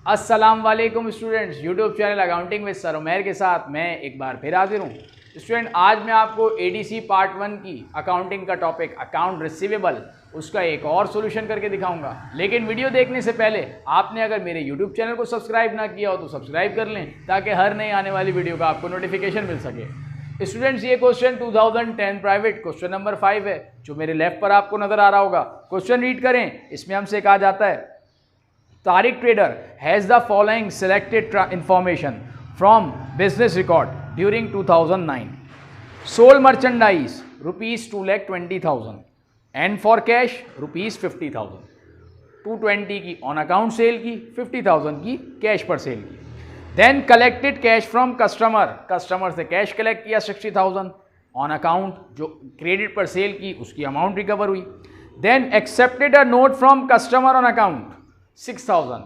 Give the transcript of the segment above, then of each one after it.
अस्सलाम वालेकुम students, YouTube channel accounting with sir Umair के साथ मैं एक बार फिर हाजिर हूँ। स्टूडेंट, आज मैं आपको एडीसी पार्ट 1 की अकाउंटिंग का टॉपिक अकाउंट रिसीवेबल उसका एक और सॉल्यूशन करके दिखाऊंगा। लेकिन वीडियो देखने से पहले आपने अगर मेरे यूट्यूब चैनल को सब्सक्राइब ना किया हो तो सब्सक्राइब कर लें ताकि हर नई आने वाली वीडियो का आपको नोटिफिकेशन मिल सके। स्टूडेंट्स, ये क्वेश्चन 2010 प्राइवेट क्वेश्चन नंबर 5 है जो मेरे लेफ्ट पर आपको नजर आ रहा होगा। क्वेश्चन रीड करें। इसमें हमसे कहा जाता है Tariq trader has the following selected information from business record during 2009. Sold merchandise rupees 2,20,000 and for cash rupees 50,000. 220 की on account सेल की, 50,000 की कैश पर सेल की. Then collected cash from customer. Customer से कैश कलेक्ट किया 60,000 on account जो credit पर cell की उसकी अमाउंट रिकवर हुई. Then accepted a note from customer on account 6,000.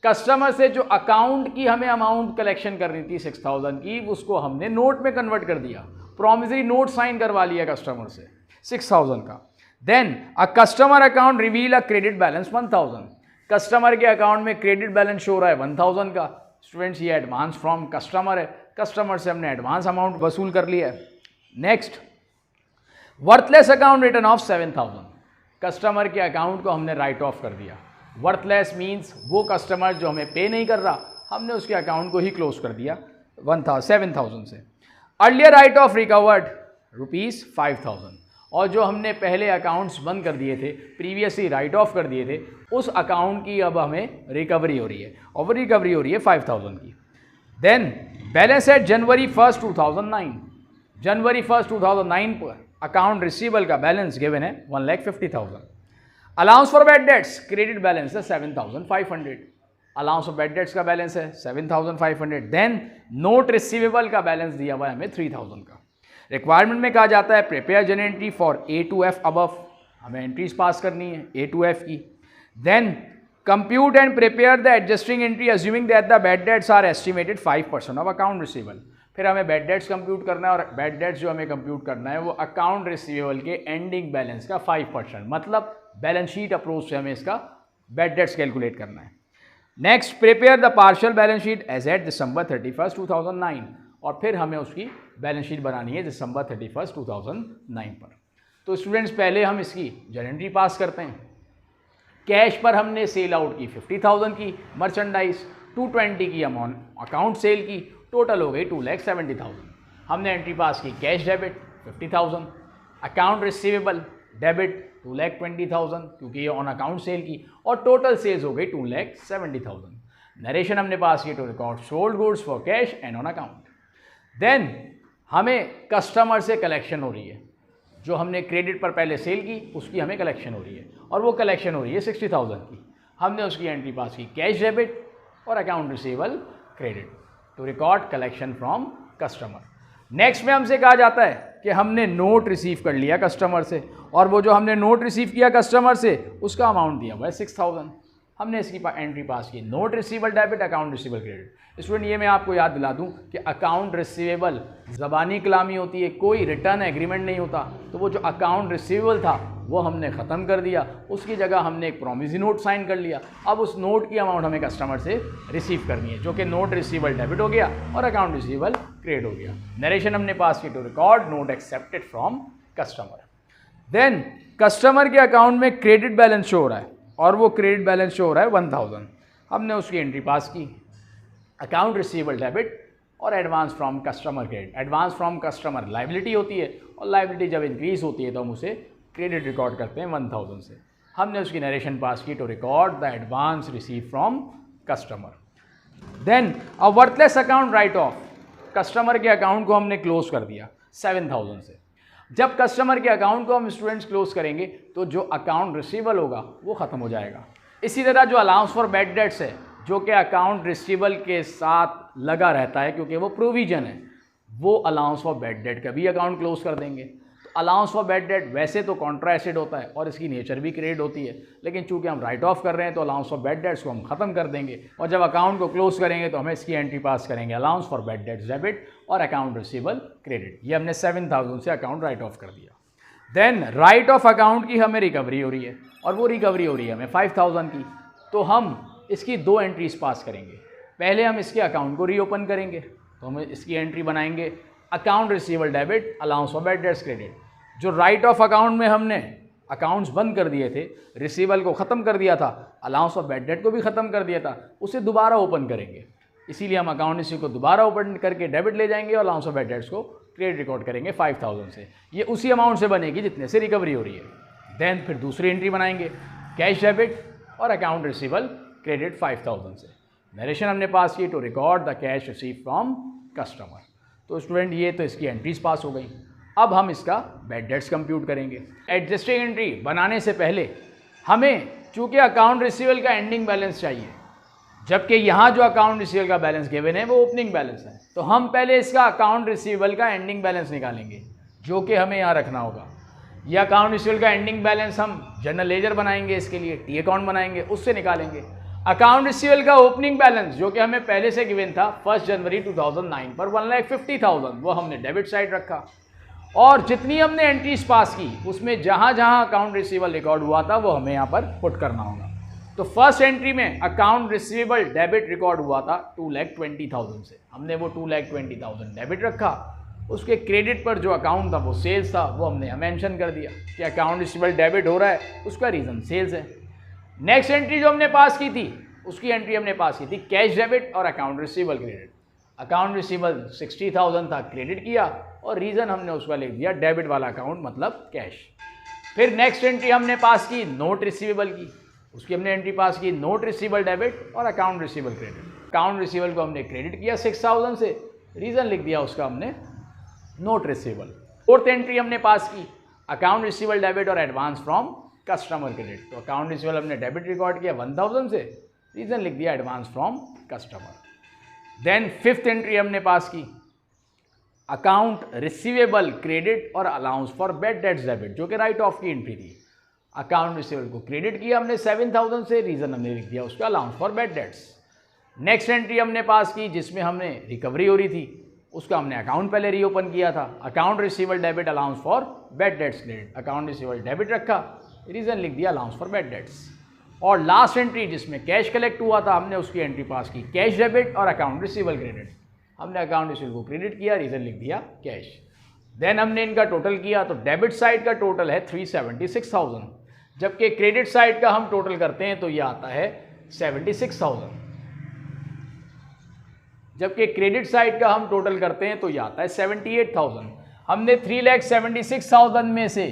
Customer से जो अकाउंट की हमें अमाउंट कलेक्शन करनी थी 6,000 की, उसको हमने नोट में कन्वर्ट कर दिया, प्रॉमिसरी नोट साइन करवा लिया कस्टमर से 6,000 का. Then a customer account reveal a credit balance 1,000. Customer के अकाउंट में क्रेडिट बैलेंस शो रहा है 1,000 का. स्टूडेंट्स, ये एडवांस फ्रॉम कस्टमर है, कस्टमर से हमने एडवांस अमाउंट वसूल कर लिया है. Next, worthless account return off 7,000. Customer के अकाउंट को हमने राइट ऑफ कर दिया. वर्थलेस मीन्स वो कस्टमर जो हमें पे नहीं कर रहा, हमने उसके अकाउंट को ही क्लोज कर दिया 7,000 से. Earlier right of recovered rupees 5,000. और जो हमने पहले अकाउंट्स बंद कर दिए थे, प्रीवियसली राइट ऑफ कर दिए थे, उस अकाउंट की अब हमें रिकवरी हो रही है और वो रिकवरी हो रही है 5,000 की. देन बैलेंस एट जनवरी 1, 2009. जनवरी 1, 2009 पर अकाउंट रिसीवेबल का बैलेंस गिवन है 1,50,000. Allowance for bad debts credit balance है 7,500. अलाउंस फॉर बैड डेट्स का बैलेंस है 7,500. देन नोट रिसीवेबल का बैलेंस दिया हुआ है हमें 3,000 का. रिक्वायरमेंट में कहा जाता है prepare general entry for A to F above. हमें एंट्रीज पास करनी है A to F की. Then compute and prepare the adjusting entry assuming that the bad debts are estimated 5% of account receivable. फिर हमें बैड डेट्स कंप्यूट करना है और bad debts जो हमें कंप्यूट करना है वो अकाउंट रिसीवेबल के एंडिंग बैलेंस का 5%, मतलब बैलेंस शीट अप्रोच से हमें इसका बैड डेट्स कैलकुलेट करना है. Next, prepare the partial balance sheet as at December 31, 2009. और फिर हमें उसकी बैलेंस शीट बनानी है दिसंबर 31, 2009 पर. तो स्टूडेंट्स, पहले हम इसकी जनरल एंट्री पास करते हैं. कैश पर हमने सेल आउट की 50,000 की मर्चेंडाइज, 220 की अमाउंट अकाउंट सेल की, टोटल हो गई 2,70,000. हमने एंट्री पास की cash debit 50,000, account receivable debit 2,20,000 क्योंकि ये ऑन अकाउंट सेल की, और टोटल सेल्स हो गई 2,70,000. नरेशन हमने पास की to record sold goods for cash and on account. Then हमें कस्टमर से कलेक्शन हो रही है, जो हमने क्रेडिट पर पहले सेल की उसकी हमें कलेक्शन हो रही है, और वो कलेक्शन हो रही है 60,000 की. हमने उसकी एंट्री पास की कैश डेबिट और account receivable credit to record collection from customer. Next में हमसे कहा जाता है कि हमने नोट रिसीव कर लिया कस्टमर से, और वो जो हमने नोट रिसीव किया कस्टमर से उसका अमाउंट दिया हुआ है 6,000. हमने इसकी एंट्री पास की note receivable debit account receivable credit. Student, ये मैं आपको याद दिला दूं कि अकाउंट रिसीवेबल ज़बानी कलामी होती है, कोई रिटर्न एग्रीमेंट नहीं होता. तो वो जो अकाउंट रिसीवेबल था वो हमने ख़त्म कर दिया, उसकी जगह हमने एक प्रॉमिसरी नोट साइन कर लिया. अब उस नोट की अमाउंट हमें कस्टमर से रिसीव करनी है, जो कि नोट रिसीवेबल डेबिट हो गया और अकाउंट रिसीवेबल क्रेडिट हो गया. नरेशन हमने पास की to record note accepted from customer. Then customer के अकाउंट में क्रेडिट बैलेंस शो हो रहा है और वो क्रेडिट बैलेंस शो हो रहा है 1,000. हमने उसकी एंट्री पास की अकाउंट रिसीवेबल डेबिट और advance from customer credit. Advance from customer liability होती है, और लाइबिलिटी जब इंक्रीज होती है तो हम उसे क्रेडिट रिकॉर्ड करते हैं 1,000 से. हमने उसकी नरेशन पास की to record the advance receive from customer. Then a worthless account write off. Customer के अकाउंट को हमने क्लोज कर दिया 7,000 से. जब कस्टमर के अकाउंट को हम स्टूडेंट्स क्लोज करेंगे तो जो अकाउंट रिसीवेबल होगा वो ख़त्म हो जाएगा. इसी तरह जो अलाउंस फॉर बैड डेट्स है, जो कि अकाउंट रिसीवेबल के साथ लगा रहता है क्योंकि वो प्रोविजन है, वो अलाउंस फॉर बैड डेट का भी अकाउंट क्लोज कर देंगे. तो अलाउंस फॉर बैड डेट वैसे तो कॉन्ट्रा एसेट होता है और इसकी नेचर भी क्रेडिट होती है, लेकिन चूंकि हम राइट ऑफ कर रहे हैं तो अलाउंस फॉर बैड डेट्स को हम ख़त्म कर देंगे, और जब अकाउंट को क्लोज करेंगे तो हमें इसकी एंट्री पास करेंगे allowance for bad debts debit और अकाउंट रिसीवेबल क्रेडिट. ये हमने 7,000 से अकाउंट राइट ऑफ कर दिया. देन राइट ऑफ अकाउंट की हमें रिकवरी हो रही है, और वो रिकवरी हो रही है हमें 5,000 की. तो हम इसकी 2 एंट्रीज पास करेंगे। पहले हम इसके अकाउंट को रीओपन करेंगे, तो हम इसकी एंट्री बनाएंगे account receivable debit allowance for bad debts credit. जो राइट ऑफ अकाउंट में हमने अकाउंट्स बंद कर दिए थे, रिसीवेबल को ख़त्म कर दिया था, अलाउंस फॉर बैड डेट को भी ख़त्म कर दिया था, उसे दोबारा ओपन करेंगे। इसीलिए हम अकाउंट रिसीव को दोबारा ओपन करके डेबिट ले जाएंगे और अलाउंस फॉर बैड डेट्स को क्रेडिट रिकॉर्ड करेंगे 5000 से। ये उसी अमाउंट से बनेगी जितने से रिकवरी हो रही है। देन फिर दूसरी एंट्री बनाएंगे कैश डेबिट और अकाउंट रिसीवेबल क्रेडिट 5000 से। नरेशन हमने पास की to record the cash receive from customer. तो स्टूडेंट ये तो इसकी एंट्रीज पास हो गई। अब हम इसका बैड डेट्स कंप्यूट करेंगे। एडजस्टिंग एंट्री बनाने से पहले हमें चूँकि अकाउंट रिसीवेबल का एंडिंग बैलेंस चाहिए, जबकि यहाँ जो अकाउंट रिसीवेबल का बैलेंस गिवन है वो ओपनिंग बैलेंस है, तो हम पहले इसका अकाउंट रिसीवेबल का एंडिंग बैलेंस निकालेंगे, जो कि हमें यहाँ रखना होगा। यह अकाउंट रिसीवेबल का एंडिंग बैलेंस हम जनरल लेजर बनाएंगे, इसके लिए टी अकाउंट बनाएंगे, उससे निकालेंगे। अकाउंट रिसीवेबल का ओपनिंग बैलेंस जो कि हमें पहले से गिवन था 1 जनवरी 2009 पर 1,50,000, वो हमने डेबिट साइड रखा। और जितनी हमने एंट्रीज पास की उसमें जहाँ जहाँ अकाउंट रिसीवेबल रिकॉर्ड हुआ था वो हमें यहाँ पर पुट करना होगा। तो फर्स्ट एंट्री में अकाउंट रिसीवेबल डेबिट रिकॉर्ड हुआ था 2,20,000 से, हमने वो 2,20,000 डेबिट रखा। उसके क्रेडिट पर जो अकाउंट था वो सेल्स था, वो हमने यहाँ मेंशन कर दिया कि अकाउंट रिसीवेबल डेबिट हो रहा है, उसका रीज़न सेल्स है। नेक्स्ट एंट्री जो हमने पास की थी, उसकी एंट्री हमने पास की थी कैश डेबिट और account receivable credit. Account receivable 60,000 था, क्रेडिट किया और रीज़न हमने उसका लिख दिया डेबिट वाला अकाउंट मतलब कैश। फिर नेक्स्ट एंट्री हमने पास की नोट रिसीवेबल की, उसकी हमने एंट्री पास की नोट रिसीवेबल डेबिट और account receivable credit. Account receivable को हमने क्रेडिट किया 6,000 से, रीज़न लिख दिया उसका हमने नोट रिसीवेबल। फोर्थ एंट्री हमने पास की अकाउंट रिसीवेबल डेबिट और एडवांस फ्रॉम कस्टमर क्रेडिट। तो अकाउंट रिसीवेबल हमने डेबिट रिकॉर्ड किया 1,000 से, रीज़न लिख दिया advance from customer. Then fifth entry हमने पास की अकाउंट रिसीवेबल क्रेडिट और allowance for bad debts debit, जो कि राइट ऑफ की एंट्री थी। अकाउंट रिसीवेबल को क्रेडिट किया हमने 7,000 से, रीज़न हमने लिख दिया उसका allowance for bad debts. Next entry हमने पास की जिसमें हमने रिकवरी हो रही थी, उसका हमने अकाउंट पहले रीओपन किया था, account receivable debit allowance for bad debts credit. Account receivable debit रखा, रीज़न लिख दिया अलाउंस फॉर बैड डेट्स। और लास्ट एंट्री जिसमें कैश कलेक्ट हुआ था, हमने उसकी एंट्री पास की कैश डेबिट और अकाउंट रिसीवेबल क्रेडिट। हमने अकाउंट रिसीवेबल को क्रेडिट किया, रीज़न लिख दिया कैश। देन हमने इनका टोटल किया तो डेबिट साइड का टोटल है 376,000, जबकि क्रेडिट साइड का हम टोटल करते हैं तो ये आता है 76,000। जबकि क्रेडिट साइड का हम टोटल करते हैं तो ये आता है 78,000। हमने 3,76,000 में से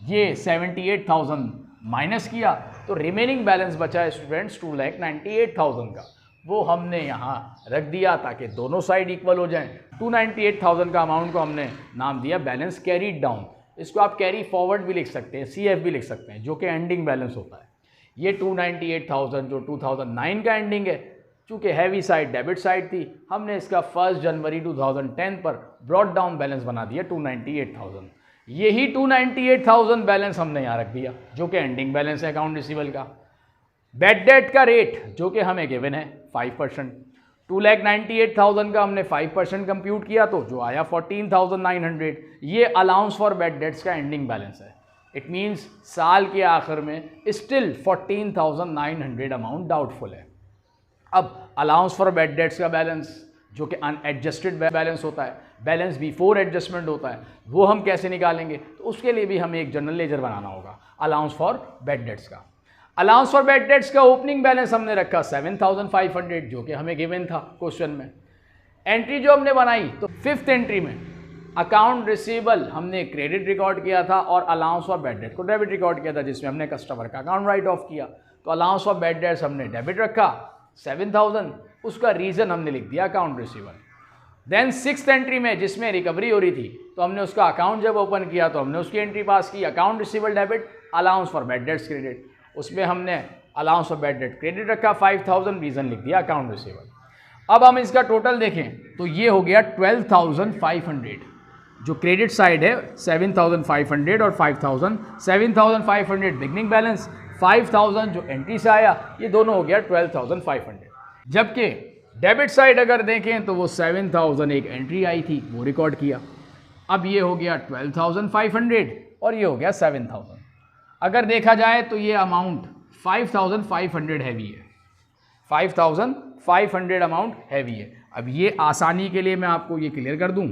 ये 78,000 माइनस किया तो रिमेनिंग बैलेंस बचा है स्टूडेंट्स 2,98,000 का, वो हमने यहाँ रख दिया ताकि दोनों साइड इक्वल हो जाएं। 298,000 का अमाउंट को हमने नाम दिया बैलेंस कैरीड डाउन। इसको आप कैरी फॉरवर्ड भी लिख सकते हैं, CF भी लिख सकते हैं, जो कि एंडिंग बैलेंस होता है। ये 298,000 जो 2009 का एंडिंग है, चूँकि हैवी साइड डेबिट साइड थी, हमने इसका 1 जनवरी 2010 पर ब्रॉड डाउन बैलेंस बना दिया 298,000। यही 298,000 बैलेंस हमने यहाँ रख दिया जो कि एंडिंग बैलेंस है अकाउंट रिसीवेबल का। बैड डेट का रेट जो कि हमें गिवन है 5%। 2,98,000 का हमने 5% कंप्यूट किया तो जो आया 14,900, ये अलाउंस फॉर बैड डेट्स का एंडिंग बैलेंस है। इट मीन्स साल के आखिर में स्टिल 14,900 अमाउंट डाउटफुल है। अब अलाउंस फॉर बैड डेट्स का बैलेंस जो कि अनएडजस्टेड बैलेंस होता है, बैलेंस बिफोर एडजस्टमेंट होता है, वो हम कैसे निकालेंगे? तो उसके लिए भी हमें एक जनरल लेजर बनाना होगा अलाउंस फॉर बैड डेट्स का। अलाउंस फॉर बैड डेट्स का ओपनिंग बैलेंस हमने रखा 7,500 जो कि हमें गिवन था क्वेश्चन में। एंट्री जो हमने बनाई तो फिफ्थ एंट्री में अकाउंट रिसीवेबल हमने क्रेडिट रिकॉर्ड किया था और अलाउंस फॉर बैड डेट को डेबिट रिकॉर्ड किया था, जिसमें हमने कस्टमर का अकाउंट राइट ऑफ किया। तो अलाउंस फॉर बैड डेट्स हमने डेबिट रखा 7,000, उसका रीज़न हमने लिख दिया account receivable. Then sixth entry में जिसमें रिकवरी हो रही थी तो हमने उसका अकाउंट जब ओपन किया तो हमने उसकी एंट्री पास की account receivable debit allowance for bad debts credit. उसमें हमने allowance for bad debt credit रखा 5,000, रीज़न लिख दिया अकाउंट रिसीवेबल। अब हम इसका टोटल देखें तो ये हो गया 12,500। जो क्रेडिट साइड है 7,500 और 5,000, 7,500 बिगनिंग बैलेंस, 5,000 जो एंट्री से आया, ये दोनों हो गया 12,500। जबकि डेबिट साइड अगर देखें तो वो 7,000 एक एंट्री आई थी वो रिकॉर्ड किया। अब ये हो गया 12,500 और ये हो गया 7,000। अगर देखा जाए तो ये अमाउंट 5,500 हैवी है। 5500 अमाउंट हैवी है। अब ये आसानी के लिए मैं आपको ये क्लियर कर दूं,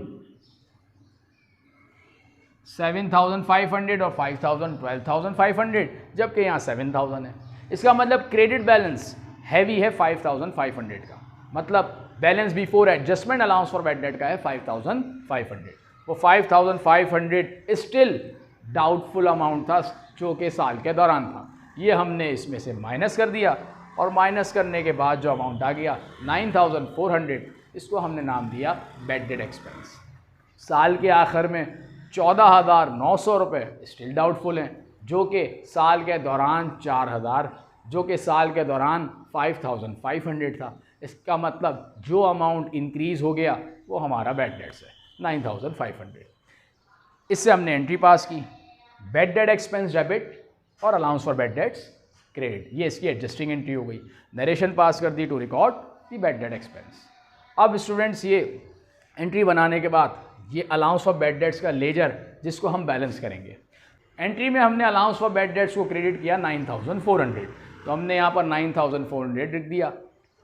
7500 और 5000 12500, जबकि यहाँ 7000 है। इसका मतलब क्रेडिट बैलेंस हैवी है 5500 का, मतलब balance before adjustment allowance for bad debt का है 5500। वो 5500 स्टिल डाउटफुल अमाउंट था जो कि साल के दौरान था। ये हमने इसमें से माइनस कर दिया और माइनस करने के बाद जो अमाउंट आ गया 9400, इसको हमने नाम दिया बैड डेट एक्सपेंस। साल के आखिर में 14,900 रुपये स्टिल डाउटफुल हैं, जो कि साल के दौरान 4,000, जो कि साल के दौरान 5500 था। इसका मतलब जो अमाउंट इंक्रीज़ हो गया वो हमारा बैड डेट्स है 9500। इससे हमने एंट्री पास की, बैड डेट एक्सपेंस डेबिट और allowance for bad debts credit, ये इसकी एडजस्टिंग एंट्री हो गई। नरेशन पास कर दी to record the bad debt expense. अब स्टूडेंट्स ये एंट्री बनाने के बाद ये अलाउंस फॉर बैड डेट्स का लेजर जिसको हम बैलेंस करेंगे, एंट्री में हमने अलाउंस फॉर बैड डेट्स को क्रेडिट किया 9400, तो हमने यहाँ पर 9400 लिख दिया।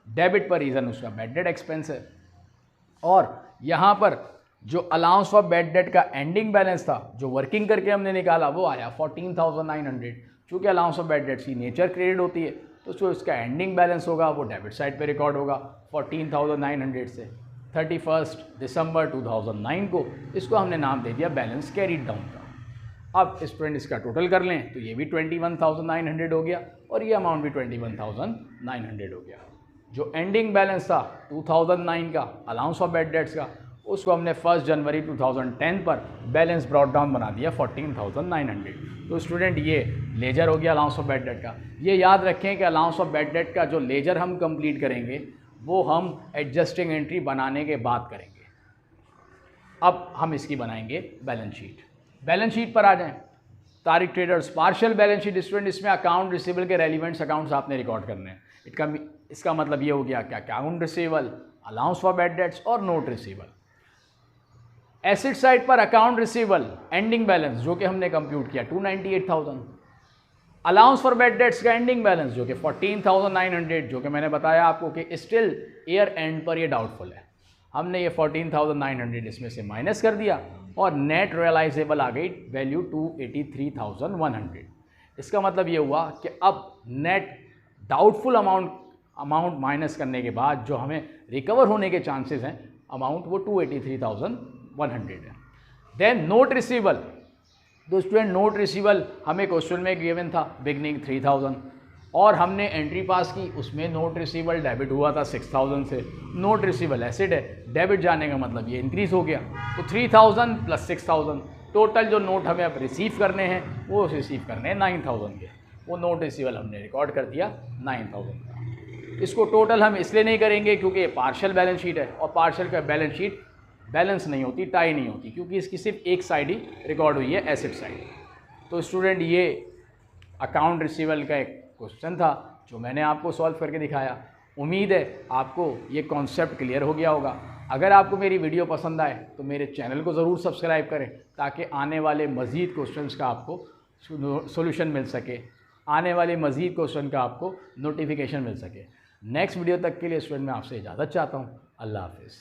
डेबिट पर रीज़न उसका बैड डेट एक्सपेंस है, और यहाँ पर जो अलाउंस फॉर बैड डेट का एंडिंग बैलेंस था जो वर्किंग करके हमने निकाला वो आया 14,900। चूँकि अलाउंस फॉर बैड डेट्स की नेचर क्रेडिट होती है तो जो इसका एंडिंग बैलेंस होगा वो डेबिट साइड पे रिकॉर्ड होगा 14,900 से। 31 दिसंबर 2009 को इसको हमने नाम दे दिया बैलेंस कैरीड डाउन का। अब स्टूडेंट इसका टोटल कर लें तो ये भी 21,900 हो गया और ये अमाउंट भी 21,900 हो गया। जो एंडिंग बैलेंस था 2009 का अलाउंस फॉर बैड डेट्स का, उसको हमने 1 जनवरी 2010 पर बैलेंस ब्रॉड डाउन बना दिया 14,900। तो स्टूडेंट ये लेजर हो गया अलाउंस फॉर बैड डेट का। ये याद रखें कि अलाउंस फॉर बैड डेट का जो लेजर हम कंप्लीट करेंगे वो हम एडजस्टिंग एंट्री बनाने के बाद करेंगे। अब हम इसकी बनाएंगे बैलेंस शीट। बैलेंस शीट पर आ जाएं। तारीख traders partial balance sheet student, इसमें अकाउंट रिसीवेबल के रेलिवेंट्स अकाउंट्स आपने रिकॉर्ड करने हैं। इसका मतलब ये हो गया कि account receivable, allowance for bad dates और नोट रिसीवेबल। एसेट साइड पर अकाउंट रिसीवेबल एंडिंग बैलेंस जो कि हमने कंप्यूट किया 298,000, अलाउंस फॉर बैड डेट्स का एंडिंग बैलेंस जो कि 14,900, जो कि मैंने बताया आपको कि स्टिल ईयर एंड पर ये डाउटफुल है। हमने ये 14,900 इसमें से माइनस कर दिया और नेट रियलाइजेबल आ गई वैल्यू 283,100। इसका मतलब ये हुआ कि अब नेट डाउटफुल अमाउंट माइनस करने के बाद जो हमें रिकवर होने के चांसेस हैं अमाउंट वो 283,100 है। देन नोट रिसीवेबल, तो स्टूडेंट नोट रिसीवेबल हमें क्वेश्चन में गिवन था बिगनिंग 3,000 और हमने एंट्री पास की, उसमें नोट रिसीवेबल डेबिट हुआ था 6,000 से। नोट रिसीवेबल एसेट है, डेबिट जाने का मतलब ये इंक्रीज़ हो गया, तो 3,000 प्लस 6,000 टोटल जो नोट हमें अब रिसीव करने हैं वो रिसीव करने हैं 9,000 के। वो नोट रिसीवेबल हमने रिकॉर्ड कर दिया 9,000 का। इसको टोटल हम इसलिए नहीं करेंगे क्योंकि ये पार्शियल बैलेंस शीट है और पार्शियल का बैलेंस शीट बैलेंस नहीं होती, टाई नहीं होती, क्योंकि इसकी सिर्फ एक साइड ही रिकॉर्ड हुई है, एसेट साइड। तो स्टूडेंट ये अकाउंट रिसीवेबल का एक क्वेश्चन था जो मैंने आपको सॉल्व करके दिखाया। उम्मीद है आपको ये कॉन्सेप्ट क्लियर हो गया होगा। अगर आपको मेरी वीडियो पसंद आए तो मेरे चैनल को ज़रूर सब्सक्राइब करें ताकि आने वाले मज़ीद क्वेश्चंस का आपको सोल्यूशन मिल सके, आने वाले मज़ीद क्वेश्चन का आपको नोटिफिकेशन मिल सके। नेक्स्ट वीडियो तक के लिए स्टूडेंट मैं आपसे इजाज़त चाहता हूँ। अल्लाह हाफिज़।